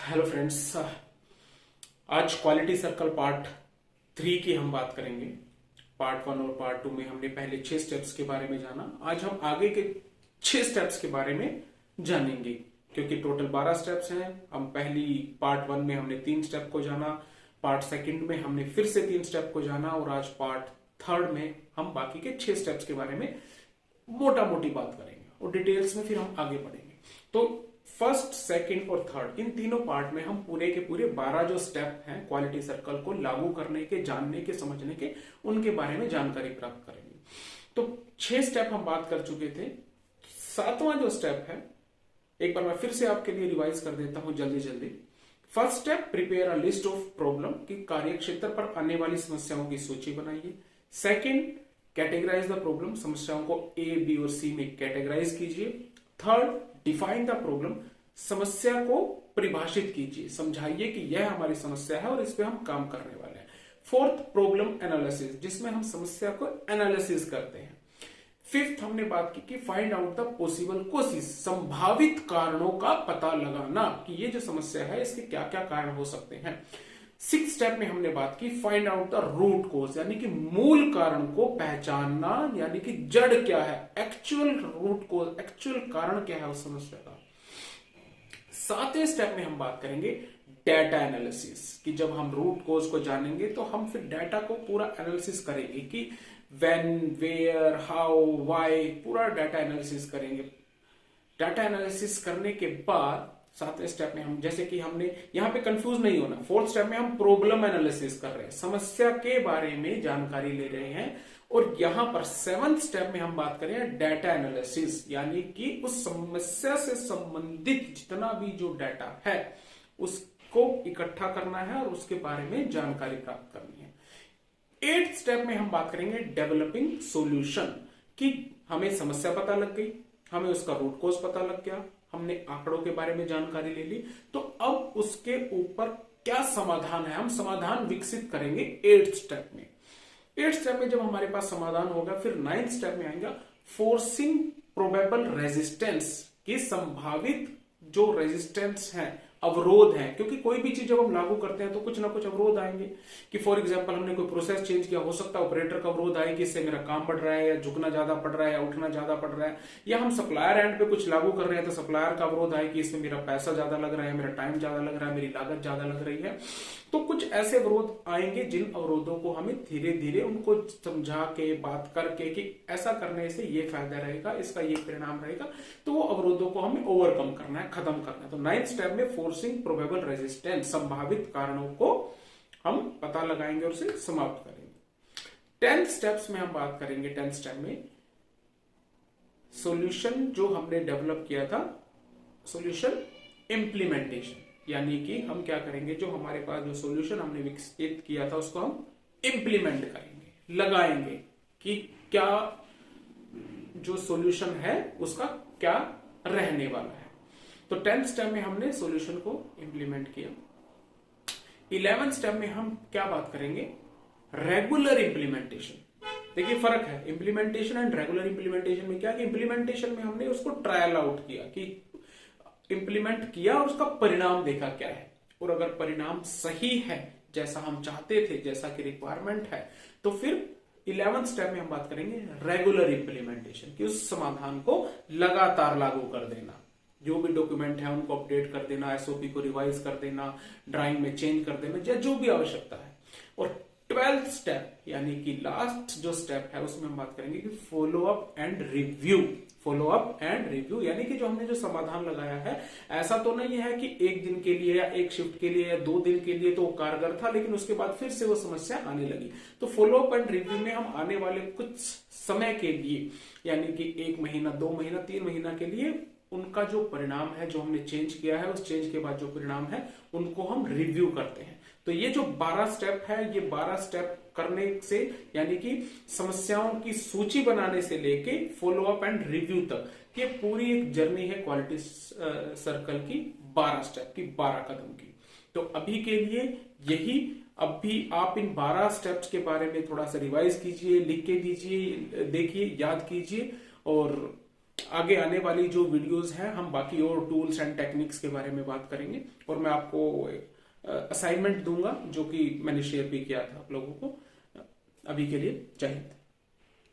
Hello friends. आज quality circle part 3 की हम बात करेंगे। पार्ट 1 और पार्ट 2 में हमने पहले 6 स्टेप्स के बारे में जाना। आज हम आगे के 6 स्टेप्स के बारे में जानेंगे, क्योंकि टोटल 12 स्टेप्स हैं। हम पहली पार्ट 1 में हमने 3 स्टेप को जाना, पार्ट सेकंड में हमने फिर से 3 स्टेप को जाना, और आज पार्ट थर्ड में हम बाकी के 6 स्टेप्स के बारे में मोटा मोटी बात करेंगे और डिटेल्स में फिर हम आगे बढ़ेंगे। तो फर्स्ट, सेकंड और थर्ड, इन तीनों पार्ट में हम पूरे के पूरे 12 जो स्टेप हैं क्वालिटी सर्कल को लागू करने के, जानने के, समझने के, उनके बारे में जानकारी प्राप्त करेंगे। तो 6 स्टेप हम बात कर चुके थे। 7वां जो स्टेप है, एक बार मैं फिर से आपके लिए रिवाइज कर देता हूं जल्दी जल्दी। First step, prepare a list of problem, की कार्य क्षेत्र पर आने वाली समस्याओं की सूची बनाइए। सेकंड, कैटेगराइज द प्रॉब्लम, समस्याओं को ए, बी और सी में कैटेगराइज कीजिए। थर्ड, डिफाइन द प्रॉब्लम, समस्या को परिभाषित कीजिए, समझाइए कि यह हमारी समस्या है और इस पे हम काम करने वाले हैं। फोर्थ, प्रॉब्लम एनालिसिस, जिसमें हम समस्या को एनालिसिस करते हैं। फिफ्थ, हमने बात की कि find out the possible causes, संभावित कारणों का पता लगाना कि ये जो समस्या है इसके क्या क्या कारण हो सकते हैं। 6th स्टेप में हमने बात की find out the root cause, यानी कि मूल कारण को पहचानना, यानी कि जड़ क्या है, एक्चुअल रूट कोज, एक्चुअल कारण क्या है उस समस्या का। 7वें स्टेप में हम बात करेंगे डेटा एनालिसिस, कि जब हम रूट कोज को जानेंगे तो हम फिर डेटा को पूरा एनालिसिस करेंगे कि व्हेन, वेयर, हाउ, व्हाई, पूरा डेटा एनालिसिस करेंगे। डाटा एनालिसिस करने के बाद 7वें स्टेप में हम, जैसे कि हमने यहां पे कंफ्यूज नहीं होना, 4th स्टेप में हम प्रॉब्लम एनालिसिस कर रहे हैं, समस्या के बारे में जानकारी ले रहे हैं। और यहां पर 7th स्टेप में हम बात करें डेटा एनालिसिस, यानी कि उस समस्या से संबंधित जितना भी जो डाटा है उसको इकट्ठा करना है और उसके बारे में जानकारी प्राप्त करनी है। 8th स्टेप में हम बात करेंगे डेवलपिंग सॉल्यूशन, कि हमें समस्या पता लग गई, हमें उसका रूट कॉज पता लग गया, हमने आंकड़ों के बारे में जानकारी ले ली, तो अब उसके ऊपर क्या समाधान है, हम समाधान विकसित करेंगे 8th स्टेप में। 8th स्टेप में जब हमारे पास समाधान होगा, फिर 9th स्टेप में आएगा फोर्सिंग प्रोबेबल रेजिस्टेंस, की संभावित जो रेजिस्टेंस है, अवरोध है, क्योंकि कोई भी चीज जब हम लागू करते हैं तो कुछ ना कुछ अवरोध आएंगे। कि फॉर एग्जांपल हमने कोई प्रोसेस चेंज किया, हो सकता है ऑपरेटर का अवरोध आए कि इससे मेरा काम बढ़ रहा है, या झुकना ज्यादा पड़ रहा है, या उठना ज्यादा पड़ रहा है। या हम सप्लायर एंड पे कुछ लागू कर रहे हैं तो सप्लायर का अवरोध आए कि इसमें मेरा पैसा ज्यादा लग रहा है, मेरा टाइम ज्यादा लग रहा है, मेरी लागत ज्यादा लग रही है। तो कुछ ऐसे अवरोध आएंगे जिन अवरोधों को हमें धीरे धीरे उनको समझा के, बात करके कि ऐसा करने से ये फायदा रहेगा, इसका ये परिणाम रहेगा, तो वो अवरोधों को हमें ओवरकम करना है, खत्म करना है। तो 9th स्टेप में फोर्सिंग प्रोबेबल रेजिस्टेंस, संभावित कारणों को हम पता लगाएंगे और उसे समाप्त करेंगे। 10th स्टेप्स में हम बात करेंगे, 10th स्टेप में सॉल्यूशन जो हमने डेवलप किया था, सॉल्यूशन इंप्लीमेंटेशन, यानी कि हम क्या करेंगे, जो हमारे पास जो सॉल्यूशन हमने विकसित किया था उसको हम इंप्लीमेंट करेंगे, लगाएंगे कि क्या जो सॉल्यूशन है उसका क्या रहने वाला है। तो 10th स्टेप में हमने सॉल्यूशन को इंप्लीमेंट किया। 11th स्टेप में हम क्या बात करेंगे, रेगुलर इंप्लीमेंटेशन। देखिए फर्क है इंप्लीमेंटेशन एंड रेगुलर इंप्लीमेंटेशन में। क्या कि इंप्लीमेंटेशन में हमने उसको ट्रायल आउट किया, कि इंप्लीमेंट किया और उसका परिणाम देखा क्या है, और अगर परिणाम सही है, जैसा हम चाहते थे, जैसा कि रिक्वायरमेंट है, तो फिर 11th स्टेप में हम बात करेंगे रेगुलर इंप्लीमेंटेशन, कि उस समाधान को लगातार लागू कर देना, जो भी डॉक्यूमेंट है उनको अपडेट कर देना, एसओपी को रिवाइज कर देना, ड्राइंग में चेंज कर देना, या जो भी आवश्यकता है। और 12th स्टेप यानी कि लास्ट जो स्टेप है उसमें हम बात करेंगे कि follow up and review. Follow up and review यानी कि जो हमने जो समाधान लगाया है, ऐसा तो नहीं है कि एक दिन के लिए या एक शिफ्ट के लिए या 2 दिन के लिए तो वो कारगर था, लेकिन उसके बाद फिर से वो समस्या आने लगी। तो फॉलो अप एंड रिव्यू में हम आने वाले कुछ समय के लिए, यानी कि 1 महीना, 2 महीना, 3 महीना के लिए उनका जो परिणाम है, जो हमने चेंज किया है, उस चेंज के बाद जो परिणाम है उनको हम रिव्यू करते हैं। तो ये जो 12 स्टेप है, ये 12 स्टेप करने से, यानी कि समस्याओं की सूची बनाने से लेके फॉलो अप एंड रिव्यू तक, ये पूरी एक जर्नी है क्वालिटी सर्कल की, 12 स्टेप की, 12 कदम की। तो अभी के लिए यही। अब भी आप इन 12 स्टेप्स के बारे में थोड़ा सा रिवाइज कीजिए, लिख के दीजिए, देखिए, याद कीजिए, और आगे आने वाली जो वीडियोस हैं हम बाकी और टूल्स एंड टेक्निक्स के बारे में बात करेंगे, और मैं आपको असाइनमेंट दूंगा जो कि मैंने शेयर भी किया था आप लोगों को। अभी के लिए जय हिंद।